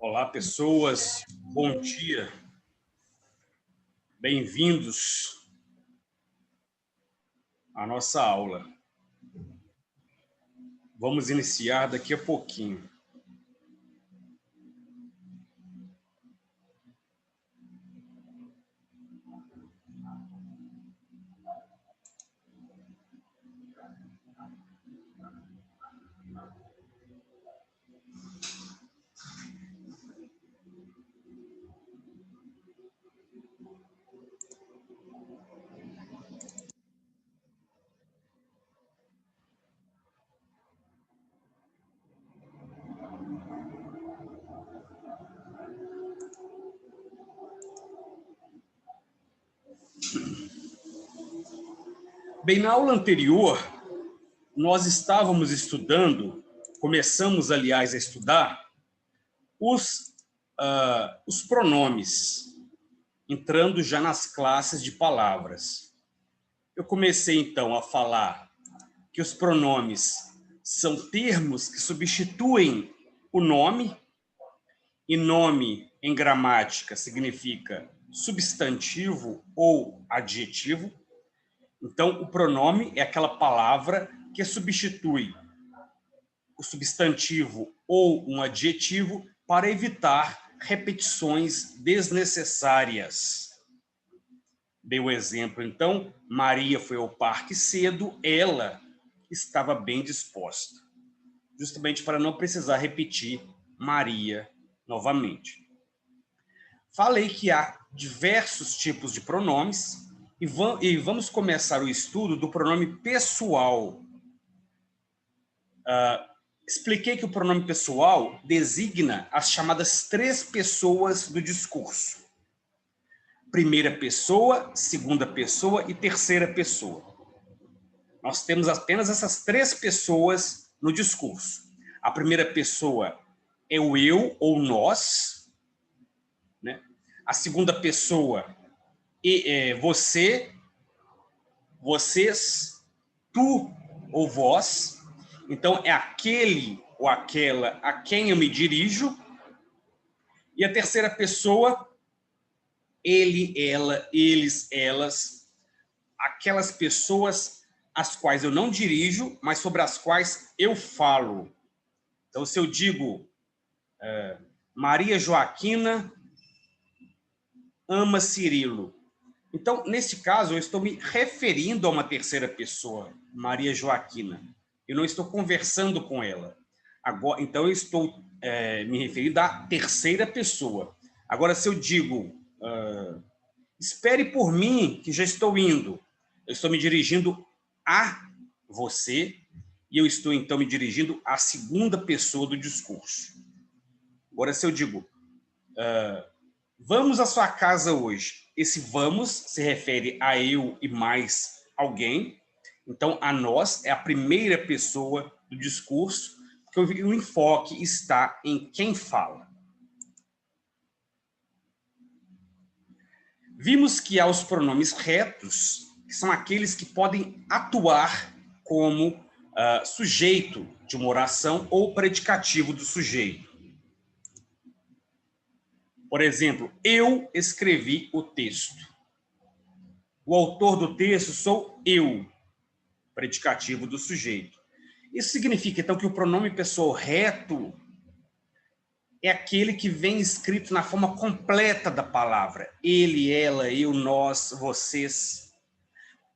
Olá, pessoas. Bom dia. Bem-vindos à nossa aula. Vamos iniciar daqui a pouquinho. Bem, na aula anterior, nós estávamos estudando, começamos, aliás, a estudar os pronomes, entrando já nas classes de palavras. Eu comecei, então, a falar que os pronomes são termos que substituem o nome, e nome, em gramática, significa substantivo ou adjetivo. Então, o pronome é aquela palavra que substitui o substantivo ou um adjetivo para evitar repetições desnecessárias. Dei o exemplo, então, Maria foi ao parque cedo, ela estava bem disposta, justamente para não precisar repetir Maria novamente. Falei que há diversos tipos de pronomes e vamos começar o estudo do pronome pessoal. Expliquei que o pronome pessoal designa as chamadas três pessoas do discurso. Primeira pessoa, segunda pessoa e terceira pessoa. Nós temos apenas essas três pessoas no discurso. A primeira pessoa é o eu ou nós, né? A segunda pessoa é você, vocês, tu ou vós. Então, é aquele ou aquela a quem eu me dirijo. E a terceira pessoa, ele, ela, eles, elas, aquelas pessoas às quais eu não dirijo, mas sobre as quais eu falo. Então, se eu digo Maria Joaquina ama Cirilo. Então, nesse caso, eu estou me referindo a uma terceira pessoa, Maria Joaquina. Eu não estou conversando com ela. Agora, então, eu estou me referindo à terceira pessoa. Agora, se eu digo, espere por mim, que já estou indo, eu estou me dirigindo a você e eu estou, então, me dirigindo à segunda pessoa do discurso. Agora, se eu digo, vamos à sua casa hoje. Esse vamos se refere a eu e mais alguém. Então, a nós é a primeira pessoa do discurso, porque o enfoque está em quem fala. Vimos que há os pronomes retos, que são aqueles que podem atuar como sujeito de uma oração ou predicativo do sujeito. Por exemplo, eu escrevi o texto. O autor do texto sou eu, predicativo do sujeito. Isso significa, então, que o pronome pessoal reto é aquele que vem escrito na forma completa da palavra. Ele, ela, eu, nós, vocês.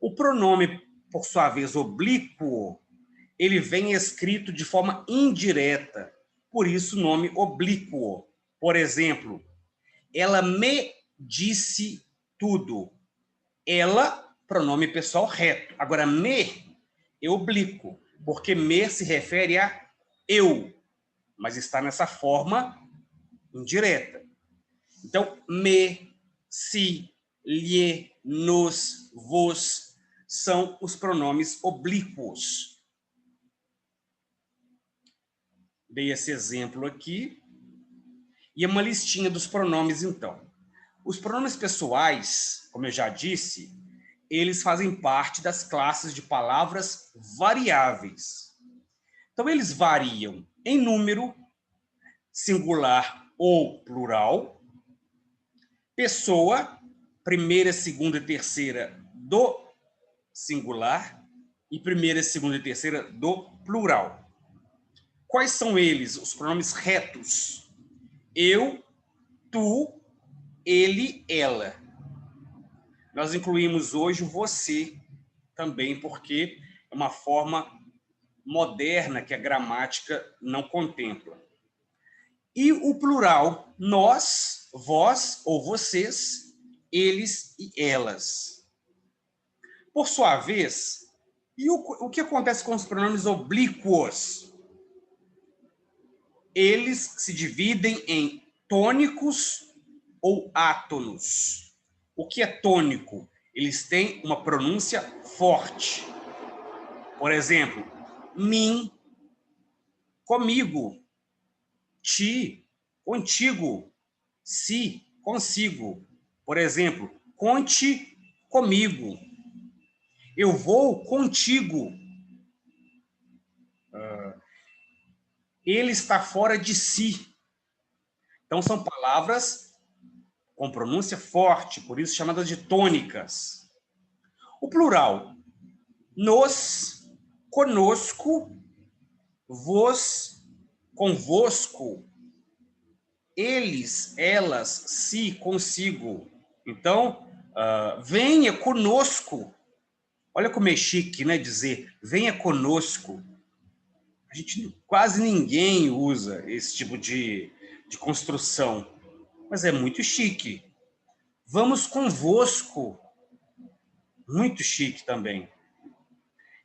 O pronome, por sua vez, oblíquo, ele vem escrito de forma indireta. Por isso, o nome oblíquo. Por exemplo, ela me disse tudo. Ela, pronome pessoal reto. Agora, me é oblíquo, porque me se refere a eu, mas está nessa forma indireta. Então, me, se, lhe, nos, vos são os pronomes oblíquos. Dei esse exemplo aqui. E é uma listinha dos pronomes, então. Os pronomes pessoais, como eu já disse, eles fazem parte das classes de palavras variáveis. Então, eles variam em número, singular ou plural. Pessoa, primeira, segunda e terceira do singular. E primeira, segunda e terceira do plural. Quais são eles? Os pronomes retos. Eu, tu, ele, ela. Nós incluímos hoje o você também, porque é uma forma moderna que a gramática não contempla. E o plural, nós, vós ou vocês, eles e elas. Por sua vez, o que acontece com os pronomes oblíquos? Eles se dividem em tônicos ou átonos. O que é tônico? Eles têm uma pronúncia forte. Por exemplo, mim, comigo, ti, contigo, si, consigo. Por exemplo, conte comigo. Eu vou contigo. Ele está fora de si. Então, são palavras com pronúncia forte, por isso chamadas de tônicas. O plural, nos, conosco, vos, convosco, eles, elas, si, consigo. Então, venha conosco. Olha como é chique, né? Dizer, venha conosco. A gente, quase ninguém usa esse tipo de construção, mas é muito chique. Vamos convosco. Muito chique também.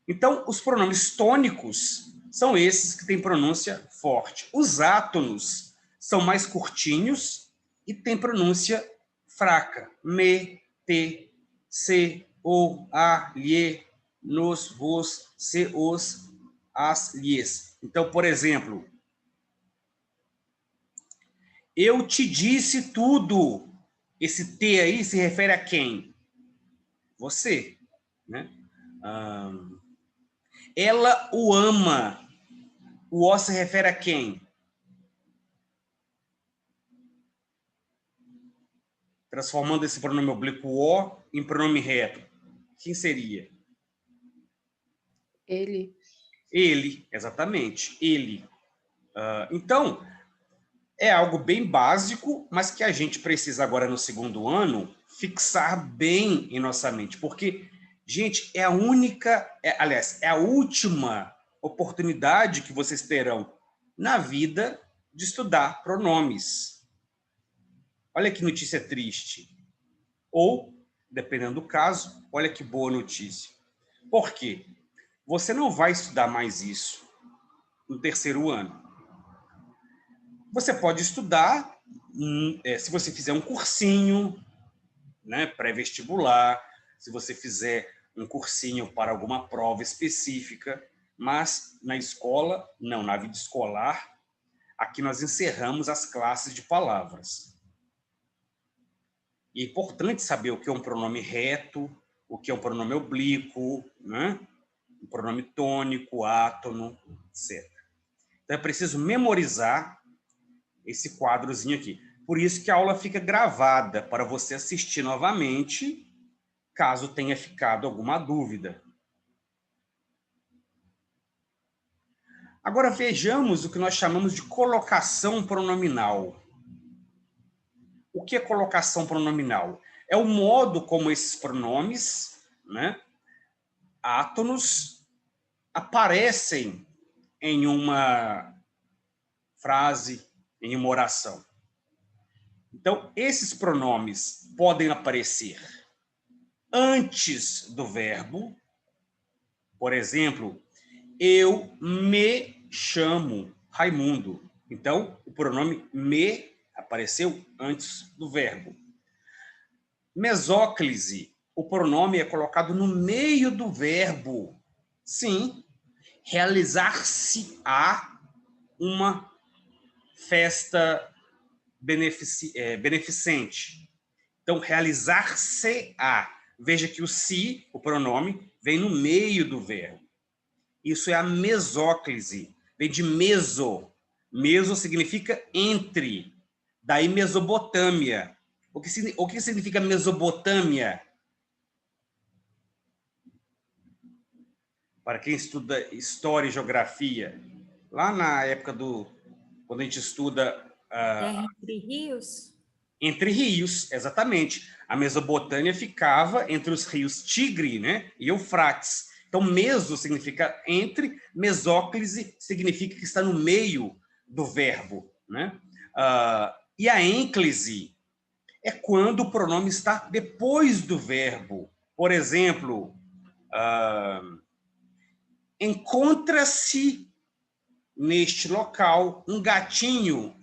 Então, os pronomes tônicos são esses que têm pronúncia forte. Os átonos são mais curtinhos e têm pronúncia fraca. Me, te, se, o, a, lhe, nos, vos, se, os, as, lhes. Então, por exemplo, eu te disse tudo. Esse te aí se refere a quem? Você, né? Ela o ama. O o se refere a quem? Transformando esse pronome oblíquo o em pronome reto. Quem seria? Ele. Ele, exatamente. Ele. Então, é algo bem básico, mas que a gente precisa agora no segundo ano fixar bem em nossa mente, porque, gente, é a única, aliás, é a última oportunidade que vocês terão na vida de estudar pronomes. Olha que notícia triste. Ou, dependendo do caso, olha que boa notícia. Por quê? Você não vai estudar mais isso no terceiro ano. Você pode estudar, se você fizer um cursinho, né, pré-vestibular, se você fizer um cursinho para alguma prova específica, mas na escola, não, na vida escolar, aqui nós encerramos as classes de palavras. E é importante saber o que é um pronome reto, o que é um pronome oblíquo, né? Um pronome tônico, átono, etc. Então é preciso memorizar esse quadrozinho aqui. Por isso que a aula fica gravada, para você assistir novamente, caso tenha ficado alguma dúvida. Agora vejamos o que nós chamamos de colocação pronominal. O que é colocação pronominal? É o modo como esses pronomes, né, átonos, aparecem em uma frase, em uma oração. Então, esses pronomes podem aparecer antes do verbo. Por exemplo, eu me chamo Raimundo. Então, o pronome me apareceu antes do verbo. Mesóclise, o pronome é colocado no meio do verbo. Sim, realizar-se-á uma festa beneficente. Então, realizar-se-á. Veja que o se, o pronome, vem no meio do verbo. Isso é a mesóclise. Vem de meso. Meso significa entre. Daí Mesopotâmia. O que significa Mesopotâmia? Para quem estuda história e geografia, lá na época quando a gente estuda Terra entre rios? entre rios, exatamente. A Mesopotâmia ficava entre os rios Tigre, né, e Eufrates. Então, meso significa entre, mesóclise significa que está no meio do verbo, né? E a ênclise é quando o pronome está depois do verbo. Por exemplo, encontra-se neste local um gatinho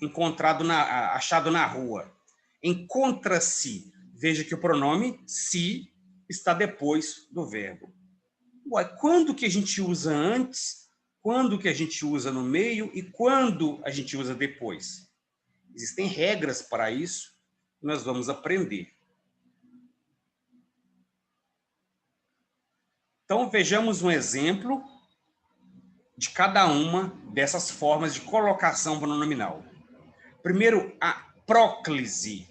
achado na rua. Encontra-se. Veja que o pronome se está depois do verbo. Ué, quando que a gente usa antes, quando que a gente usa no meio e quando a gente usa depois? Existem regras para isso, nós vamos aprender. Então, vejamos um exemplo de cada uma dessas formas de colocação pronominal. Primeiro, a próclise.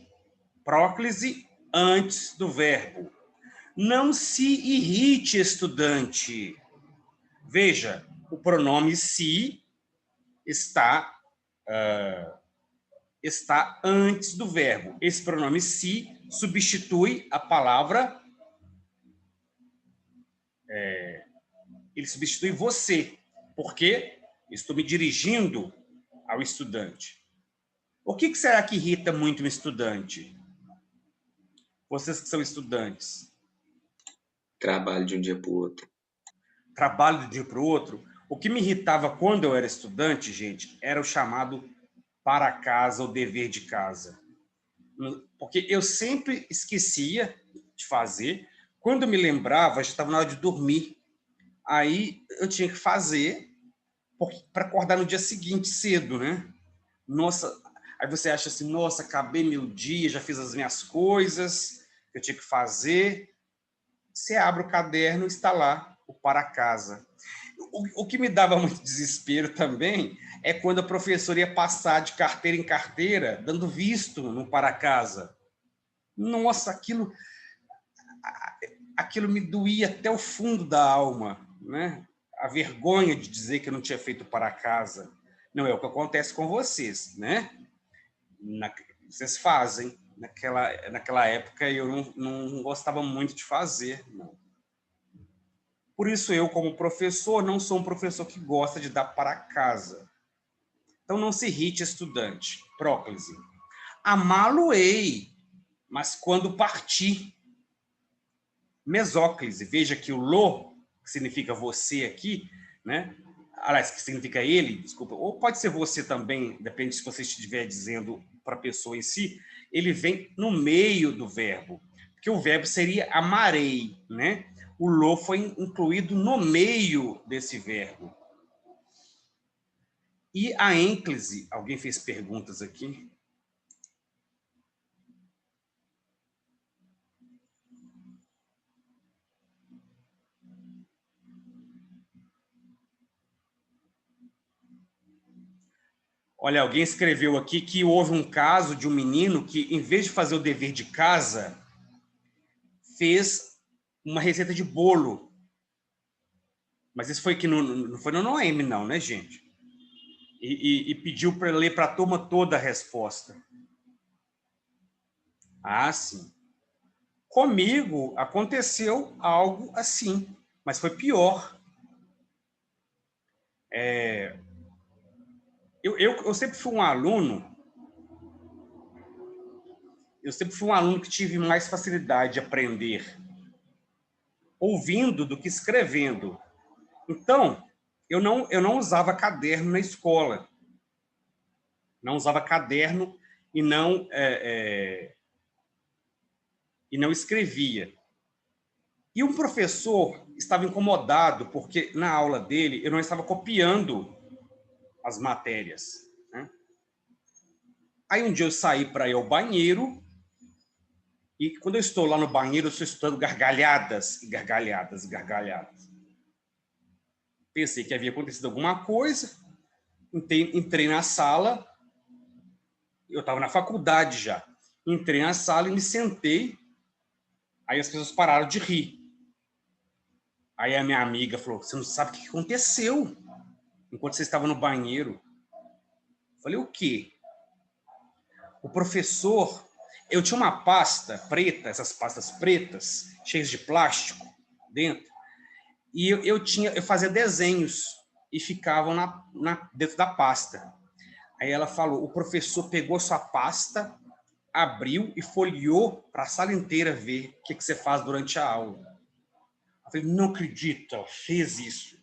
Próclise antes do verbo. Não se irrite, estudante. Veja, o pronome se está antes do verbo. Esse pronome se substitui a palavra... ele substitui você. Por quê? Estou me dirigindo ao estudante. O que será que irrita muito um estudante? Vocês que são estudantes. Trabalho de um dia para o outro. Trabalho de um dia para o outro. O que me irritava quando eu era estudante, gente, era o chamado para casa, o dever de casa. Porque eu sempre esquecia de fazer. Quando eu me lembrava, já estava na hora de dormir. Aí eu tinha que fazer para acordar no dia seguinte cedo, né? Nossa, aí você acha assim, nossa, acabei meu dia, já fiz as minhas coisas que eu tinha que fazer. Você abre o caderno e está lá, o para casa. O que me dava muito desespero também é quando a professora ia passar de carteira em carteira, dando visto no para casa. Nossa, aquilo me doía até o fundo da alma, né? A vergonha de dizer que eu não tinha feito para casa. Não é o que acontece com vocês, né? Vocês fazem. Naquela época eu não gostava muito de fazer, não. Por isso eu, como professor, não sou um professor que gosta de dar para casa. Então não se irrite, estudante. Próclise. Amá-lo-ei, mas quando partir. Mesóclise. Veja que o lo, que significa você aqui, né? Aliás, que significa ele, desculpa, ou pode ser você também, depende se você estiver dizendo para a pessoa em si, ele vem no meio do verbo, porque o verbo seria amarei, né? O lo foi incluído no meio desse verbo. E a ênclise, alguém fez perguntas aqui? Olha, alguém escreveu aqui que houve um caso de um menino que, em vez de fazer o dever de casa, fez uma receita de bolo. Mas isso foi que não foi no Noemi, não, né, gente? E pediu para ler para a turma toda a resposta. Ah, sim. Comigo aconteceu algo assim, mas foi pior. Eu sempre fui um aluno, que tive mais facilidade de aprender ouvindo do que escrevendo. Então, eu não usava caderno na escola. Não usava caderno e não escrevia. E um professor estava incomodado porque na aula dele eu não estava copiando as matérias, né? Aí um dia eu saí para ir ao banheiro e quando eu estou lá no banheiro eu estou escutando gargalhadas e gargalhadas e gargalhadas. Pensei que havia acontecido alguma coisa, entrei na sala Eu estava na faculdade já. Entrei na sala e me sentei. Aí as pessoas pararam de rir. Aí a minha amiga falou, você não sabe o que aconteceu enquanto você estava no banheiro. Eu falei, o quê? O professor... Eu tinha uma pasta preta, essas pastas pretas, cheias de plástico dentro, e eu fazia desenhos e ficavam dentro da pasta. Aí ela falou, o professor pegou sua pasta, abriu e folheou para a sala inteira ver o que você faz durante a aula. Eu falei, não acredito, fez isso.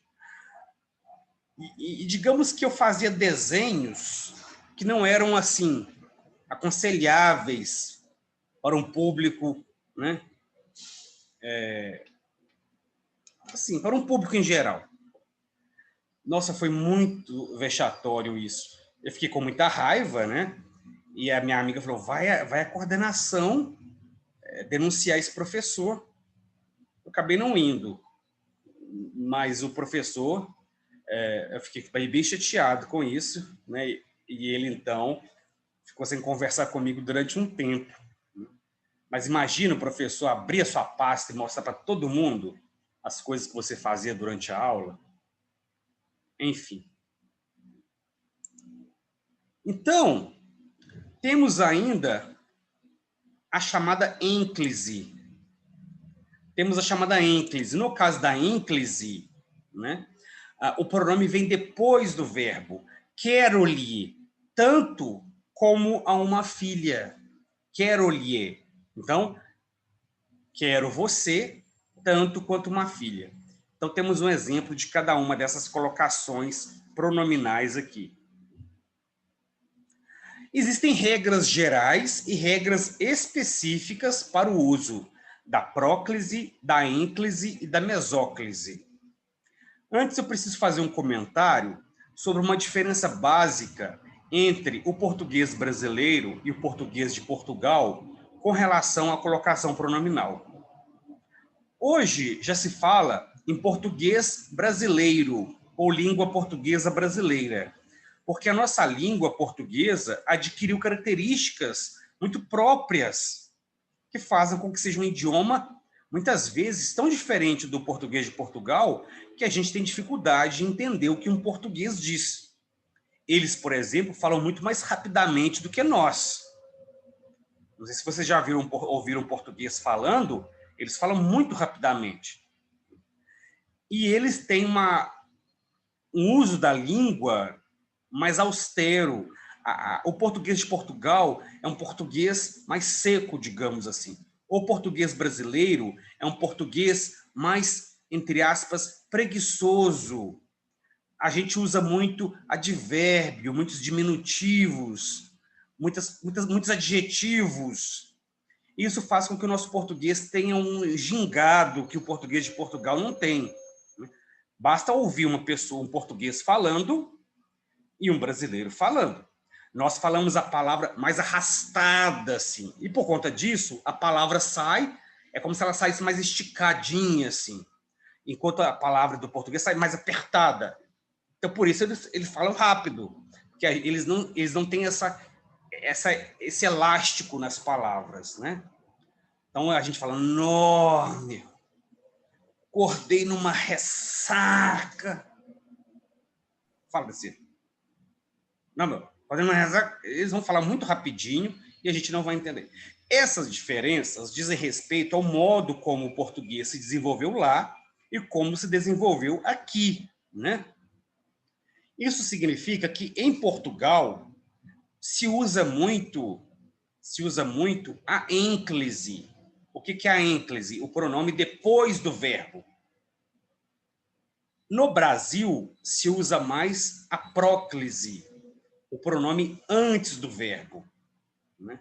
E digamos que eu fazia desenhos que não eram assim aconselháveis para um público, né? Assim, para um público em geral. Nossa, foi muito vexatório isso. Eu fiquei com muita raiva, né? E a minha amiga falou, vai a coordenação denunciar esse professor. Eu acabei não indo, mas o professor, eu fiquei bem chateado com isso, né? E ele, então, ficou sem conversar comigo durante um tempo. Mas imagina o professor abrir a sua pasta e mostrar para todo mundo as coisas que você fazia durante a aula. Enfim. Então, temos ainda a chamada ênclise. Temos a chamada ênclise. No caso da ênclise, né, o pronome vem depois do verbo. Quero-lhe, tanto como a uma filha. Quero-lhe. Então, quero você, tanto quanto uma filha. Então, temos um exemplo de cada uma dessas colocações pronominais aqui. Existem regras gerais e regras específicas para o uso da próclise, da ênclise e da mesóclise. Antes, eu preciso fazer um comentário sobre uma diferença básica entre o português brasileiro e o português de Portugal com relação à colocação pronominal. Hoje já se fala em português brasileiro ou língua portuguesa brasileira, porque a nossa língua portuguesa adquiriu características muito próprias que fazem com que seja um idioma, muitas vezes, tão diferente do português de Portugal, que a gente tem dificuldade em entender o que um português diz. Eles, por exemplo, falam muito mais rapidamente do que nós. Não sei se vocês já ouviram português falando, eles falam muito rapidamente. E eles têm um uso da língua mais austero. O português de Portugal é um português mais seco, digamos assim. O português brasileiro é um português mais, entre aspas, preguiçoso. A gente usa muito advérbio, muitos diminutivos, muitos adjetivos. Isso faz com que o nosso português tenha um gingado que o português de Portugal não tem. Basta ouvir uma pessoa, um português falando e um brasileiro falando. Nós falamos a palavra mais arrastada, assim. E por conta disso, a palavra sai, é como se ela saísse mais esticadinha, assim. Enquanto a palavra do português sai mais apertada. Então, por isso, eles falam rápido. Porque eles não têm esse elástico nas palavras, né? Então, a gente fala, enorme, acordei numa ressaca. Fala assim. Não, meu, fazendo uma ressaca, eles vão falar muito rapidinho e a gente não vai entender. Essas diferenças dizem respeito ao modo como o português se desenvolveu lá e como se desenvolveu aqui, né? Isso significa que em Portugal se usa muito a ênclise. O que é a ênclise? O pronome depois do verbo. No Brasil, se usa mais a próclise, o pronome antes do verbo, né?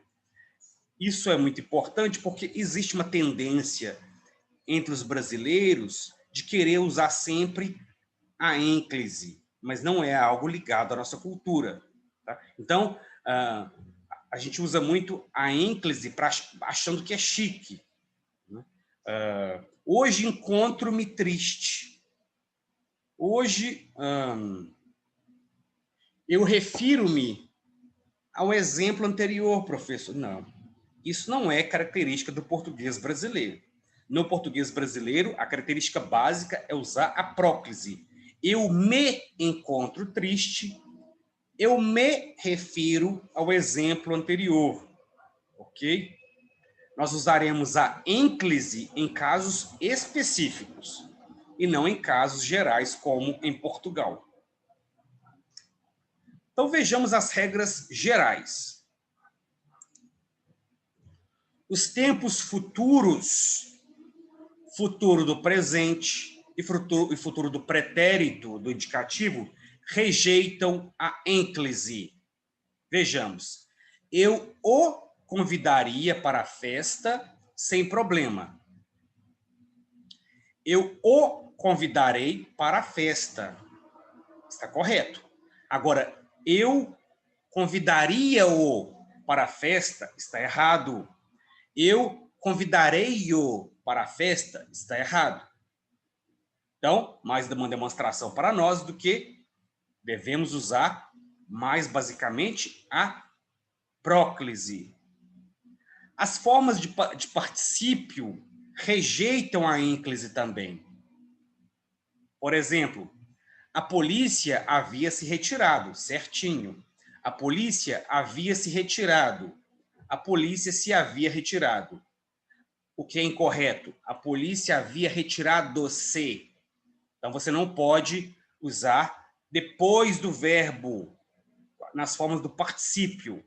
Isso é muito importante porque existe uma tendência entre os brasileiros de querer usar sempre a ênclise, mas não é algo ligado à nossa cultura. Tá? Então, a gente usa muito a ênclise achando que é chique. Né? Hoje encontro-me triste. Hoje eu refiro-me ao exemplo anterior, professor. Não, isso não é característica do português brasileiro. No português brasileiro, a característica básica é usar a próclise. Eu me encontro triste, eu me refiro ao exemplo anterior, ok? Nós usaremos a ênclise em casos específicos e não em casos gerais, como em Portugal. Então, vejamos as regras gerais. Os tempos futuros, futuro do presente e futuro do pretérito, do indicativo, rejeitam a ênclise. Vejamos. Eu o convidaria para a festa sem problema. Eu o convidarei para a festa. Está correto. Agora, eu convidaria-o para a festa, está errado. Eu convidarei-o para a festa, está errado. Então, mais uma demonstração para nós do que devemos usar, mais basicamente, a próclise. As formas de particípio rejeitam a ênclise também. Por exemplo, a polícia havia se retirado, certinho. A polícia havia se retirado. A polícia se havia retirado. O que é incorreto? A polícia havia retirado-se. Então, você não pode usar depois do verbo, nas formas do particípio.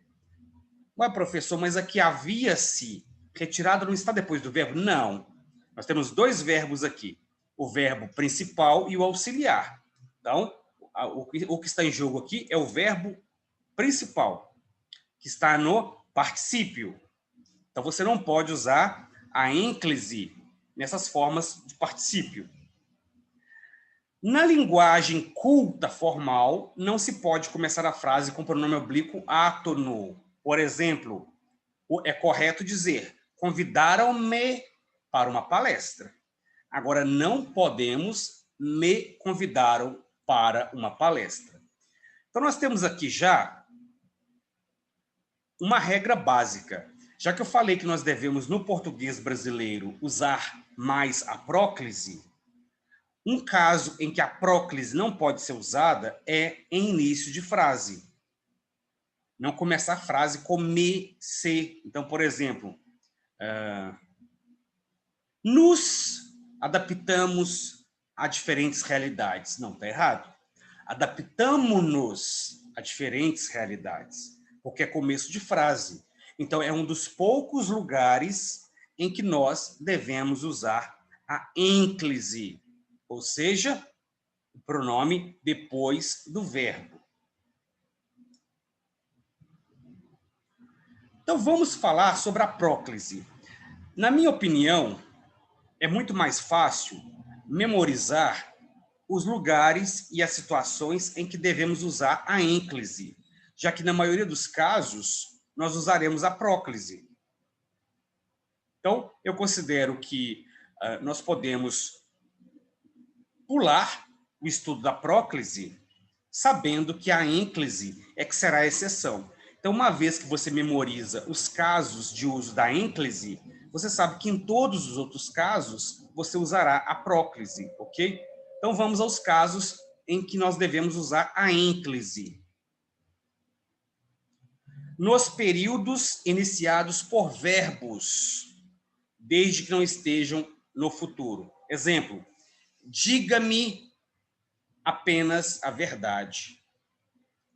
Ué, professor, mas aqui havia-se retirado não está depois do verbo? Não. Nós temos dois verbos aqui. O verbo principal e o auxiliar. Então, o que está em jogo aqui é o verbo principal, que está no particípio. Então, você não pode usar a ênclise nessas formas de particípio. Na linguagem culta formal, não se pode começar a frase com pronome oblíquo átono. Por exemplo, é correto dizer, convidaram-me para uma palestra. Agora, não podemos me convidaram para uma palestra. Então, nós temos aqui já uma regra básica. Já que eu falei que nós devemos, no português brasileiro, usar mais a próclise, um caso em que a próclise não pode ser usada é em início de frase. Não começar a frase com me, se. Então, por exemplo, nos adaptamos a diferentes realidades. Não, está errado. Adaptamo-nos a diferentes realidades, porque é começo de frase. Então, é um dos poucos lugares em que nós devemos usar a ênclise, ou seja, o pronome depois do verbo. Então, vamos falar sobre a próclise. Na minha opinião, é muito mais fácil memorizar os lugares e as situações em que devemos usar a ênclise, já que, na maioria dos casos, nós usaremos a próclise. Então, eu considero que nós podemos pular o estudo da próclise, sabendo que a ênclise é que será a exceção. Então, uma vez que você memoriza os casos de uso da ênclise, você sabe que em todos os outros casos, você usará a próclise, ok? Então, vamos aos casos em que nós devemos usar a ênclise. Nos períodos iniciados por verbos, desde que não estejam no futuro. Exemplo, diga-me apenas a verdade.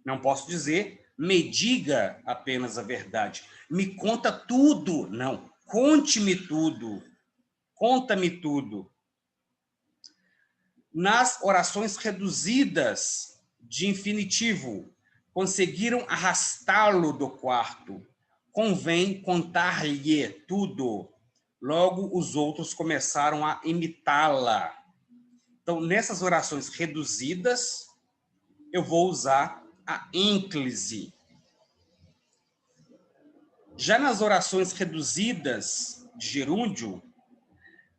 Não posso dizer, me diga apenas a verdade. Me conta tudo. Não, conte-me tudo. Conta-me tudo. Nas orações reduzidas de infinitivo, conseguiram arrastá-lo do quarto. Convém contar-lhe tudo. Logo, os outros começaram a imitá-la. Então, nessas orações reduzidas, eu vou usar a ênclise. Já nas orações reduzidas de gerúndio,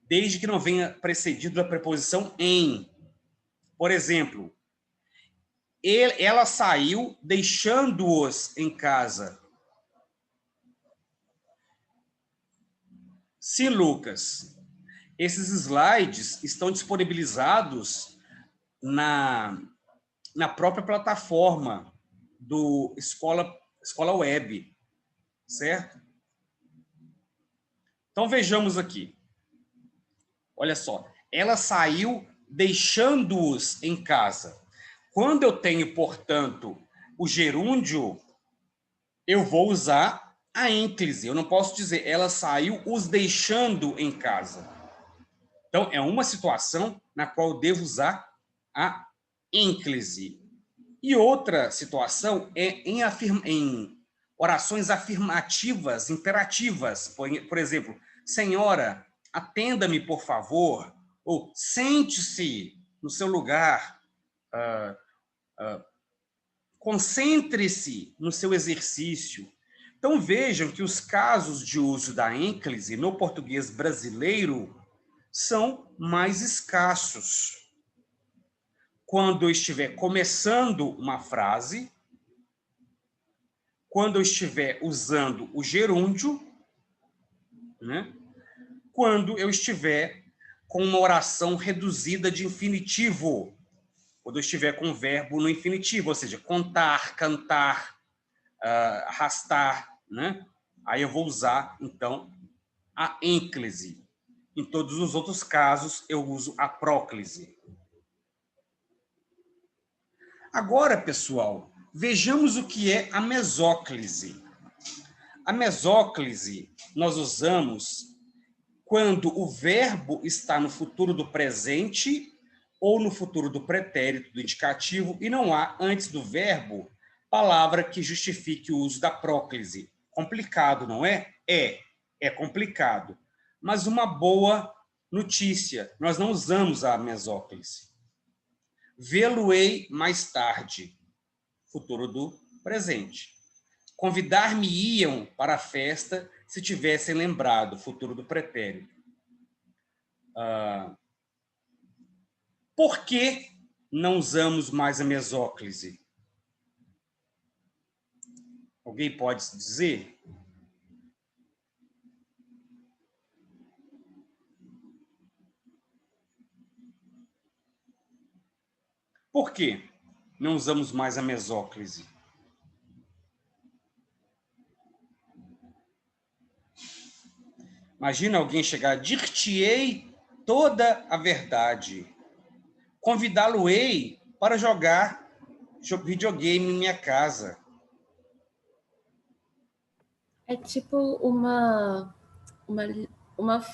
desde que não venha precedido da preposição em. Por exemplo, ela saiu deixando-os em casa. Sim, Lucas. Esses slides estão disponibilizados na própria plataforma do Escola Web, certo? Então, vejamos aqui. Olha só. Ela saiu deixando-os em casa. Quando eu tenho, portanto, o gerúndio, eu vou usar a ênclise. Eu não posso dizer ela saiu os deixando em casa. Então, é uma situação na qual eu devo usar a ênclise. E outra situação é em orações afirmativas, imperativas. Por exemplo, senhora, atenda-me, por favor. Ou sente-se no seu lugar. Concentre-se no seu exercício. Então, vejam que os casos de uso da ênclise no português brasileiro são mais escassos. Quando eu estiver começando uma frase, quando eu estiver usando o gerúndio, né? Quando eu estiver com uma oração reduzida de infinitivo, quando eu estiver com o verbo no infinitivo, ou seja, contar, cantar, arrastar, né? Aí eu vou usar, então, a ênclise. Em todos os outros casos, eu uso a próclise. Agora, pessoal, vejamos o que é a mesóclise. A mesóclise nós usamos quando o verbo está no futuro do presente ou no futuro do pretérito, do indicativo, e não há, antes do verbo, palavra que justifique o uso da próclise. Complicado, não é? É complicado. Mas uma boa notícia, nós não usamos a mesóclise. Vê-lo-ei mais tarde, futuro do presente. Convidar-me-iam para a festa se tivessem lembrado, futuro do pretérito. Por que não usamos mais a mesóclise? Alguém pode dizer? Por que não usamos mais a mesóclise? Imagina alguém chegar, dir-te-ei toda a verdade. Convidá-lo-ei para jogar videogame em minha casa. É tipo uma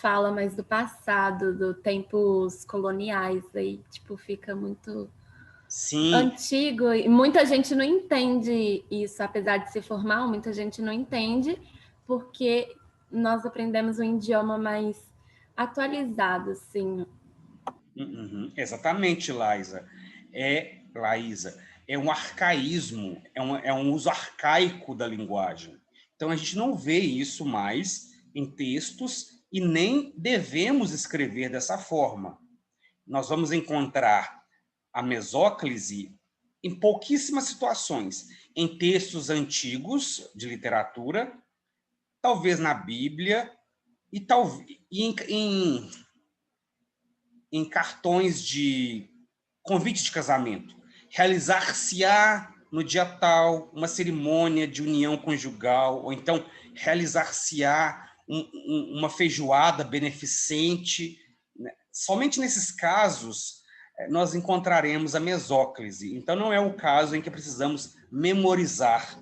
fala mais do passado, do tempos coloniais, aí tipo fica muito Sim, antigo e muita gente não entende isso, apesar de ser formal, muita gente não entende porque nós aprendemos um idioma mais atualizado, assim. Exatamente, Laísa. Laísa, é um arcaísmo, é um uso arcaico da linguagem. Então, a gente não vê isso mais em textos e nem devemos escrever dessa forma. Nós vamos encontrar a mesóclise em pouquíssimas situações, em textos antigos de literatura, talvez na Bíblia, e em cartões de convite de casamento. Realizar-se-á no dia tal uma cerimônia de união conjugal, ou então realizar-se-á uma feijoada beneficente. Né? Somente nesses casos nós encontraremos a mesóclise. Então não é o caso em que precisamos memorizar,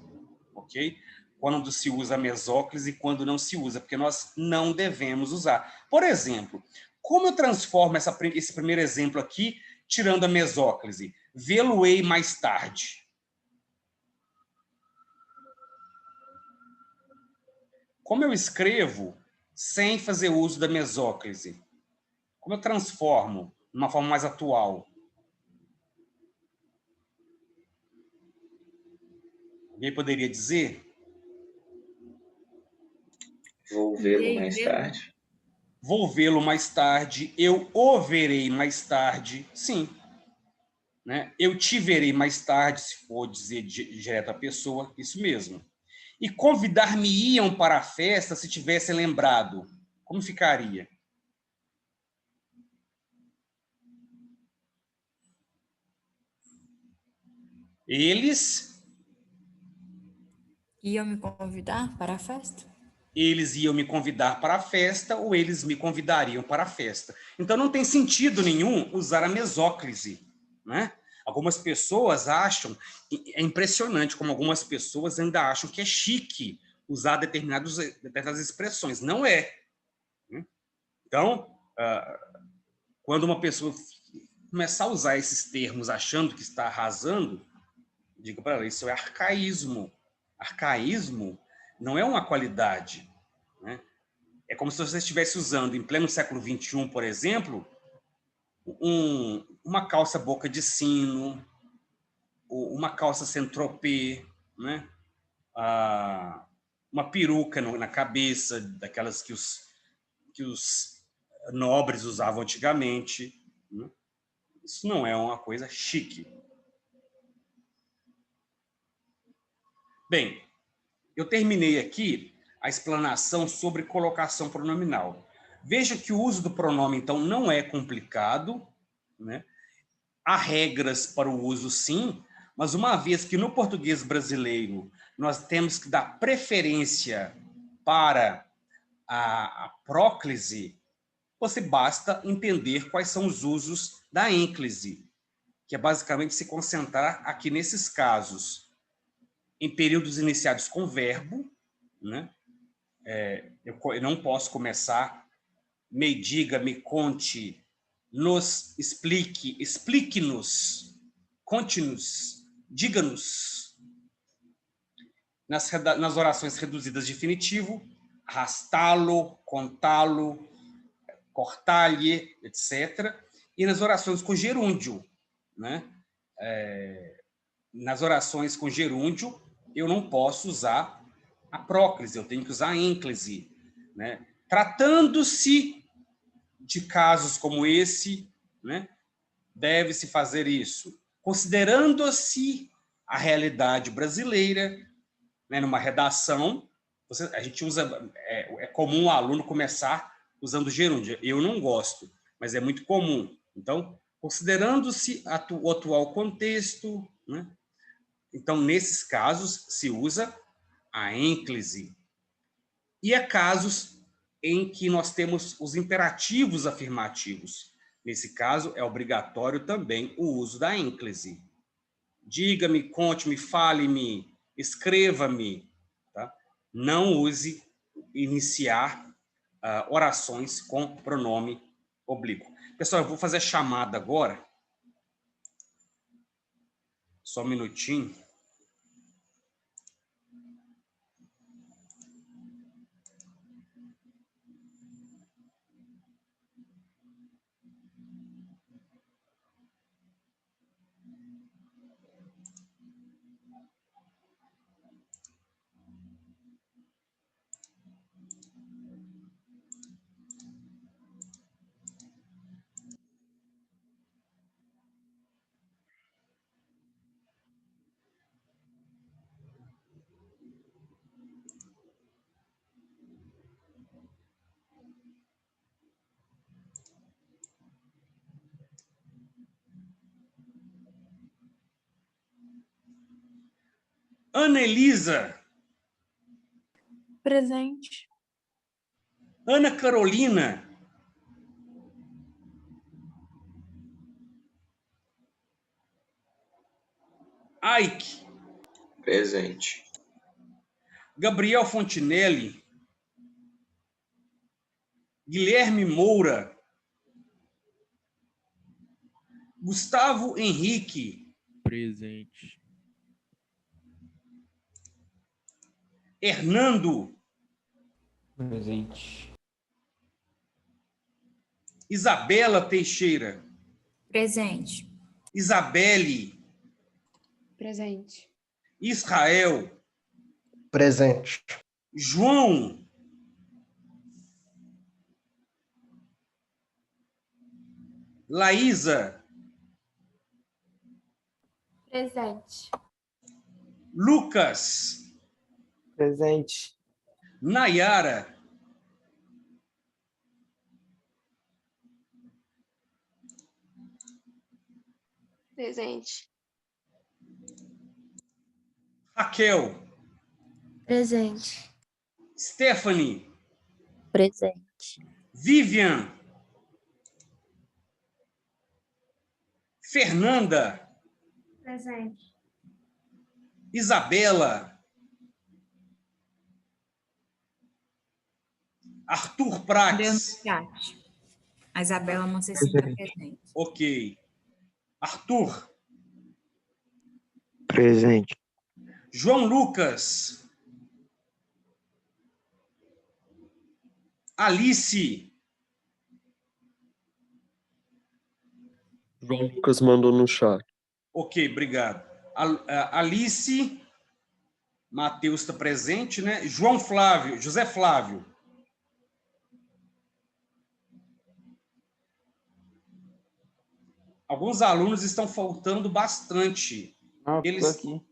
ok? Quando se usa a mesóclise e quando não se usa, porque nós não devemos usar. Por exemplo, como eu transformo esse primeiro exemplo aqui, tirando a mesóclise? Vê-lo-ei mais tarde. Como eu escrevo sem fazer uso da mesóclise? Como eu transformo de uma forma mais atual? Alguém poderia dizer? Vou vê-lo mais tarde. Vou vê-lo mais tarde, eu o verei mais tarde. Sim. né? Eu te verei mais tarde, se for dizer direto à pessoa, isso mesmo. E convidar-me-iam para a festa se tivesse lembrado. Como ficaria? Eles Iam me convidar para a festa? Eles iam me convidar para a festa ou eles me convidariam para a festa. Então, não tem sentido nenhum usar a mesóclise, né? Algumas pessoas acham, é impressionante como algumas pessoas ainda acham que é chique usar determinadas expressões. Não é. Né? Então, quando uma pessoa começar a usar esses termos achando que está arrasando, diga para ela, isso é arcaísmo. Arcaísmo não é uma qualidade, né? É como se você estivesse usando, em pleno século XXI, por exemplo, uma calça boca de sino, uma calça Saint-Tropez, né? Uma peruca na cabeça, daquelas que os nobres usavam antigamente. Né? Isso não é uma coisa chique. Bem, eu terminei aqui a explanação sobre colocação pronominal. Veja que o uso do pronome, então, não é complicado, né? Há regras para o uso, sim, mas uma vez que no português brasileiro nós temos que dar preferência para a próclise, você basta entender quais são os usos da ênclise, que é basicamente se concentrar aqui nesses casos, em períodos iniciados com verbo, né? Eu não posso começar me diga, me conte, nos explique, explique-nos, conte-nos, diga-nos. Nas orações reduzidas de infinitivo, arrastá-lo, contá-lo, cortar-lhe, etc. E nas orações com gerúndio, né? Nas orações com gerúndio, eu não posso usar a próclise, eu tenho que usar a ênclise, né? Tratando-se de casos como esse, né, deve-se fazer isso, considerando-se a realidade brasileira, né, numa redação, a gente usa, é comum o aluno começar usando gerúndio. Eu não gosto, mas é muito comum. Então, considerando-se o atual contexto, né, então, nesses casos, se usa a ênclise. E há casos em que nós temos os imperativos afirmativos. Nesse caso, é obrigatório também o uso da ênclise. Diga-me, conte-me, fale-me, escreva-me. Tá? Não use iniciar orações com pronome oblíquo. Pessoal, eu vou fazer a chamada agora. Só um minutinho. Ana Elisa. Presente. Ana Carolina. Ike. Presente. Gabriel Fontinelli. Guilherme Moura. Gustavo Henrique. Presente. Hernando. Presente. Isabela Teixeira. Presente. Isabelle. Presente. Israel. Presente. João. Laísa. Presente. Lucas. Presente. Nayara. Presente. Raquel. Presente. Stephanie. Presente. Vivian. Fernanda. Presente. Isabela. Arthur Deu no Prates. chat. A Isabela não sei se está presente. Ok. Arthur. Presente. João Lucas. Alice. João Lucas mandou no chat. Ok, obrigado. Alice. Matheus está presente, né? João Flávio. José Flávio. Alguns alunos estão faltando bastante. Ah, Eles... tô aqui.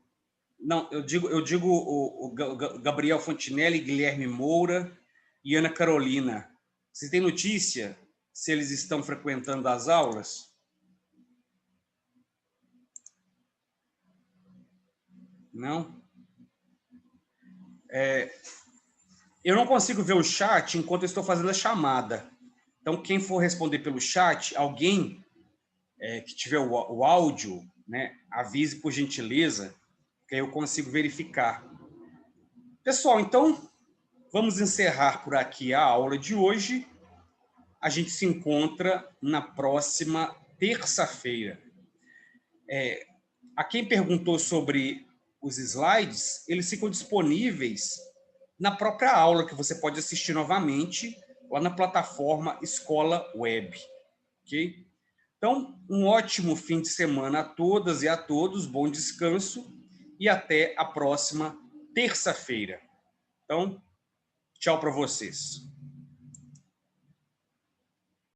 Não, eu digo o Gabriel Fontinelli, Guilherme Moura e Ana Carolina. Você tem notícia se eles estão frequentando as aulas? Não? Eu não consigo ver o chat enquanto eu estou fazendo a chamada. Então, quem for responder pelo chat, alguém que tiver o áudio, né, avise por gentileza, que aí eu consigo verificar. Pessoal, então, vamos encerrar por aqui a aula de hoje. A gente se encontra na próxima terça-feira. A quem perguntou sobre os slides, eles ficam disponíveis na própria aula, que você pode assistir novamente lá na plataforma Escola Web. Ok? Então, um ótimo fim de semana a todas e a todos, bom descanso e até a próxima terça-feira. Então, tchau para vocês.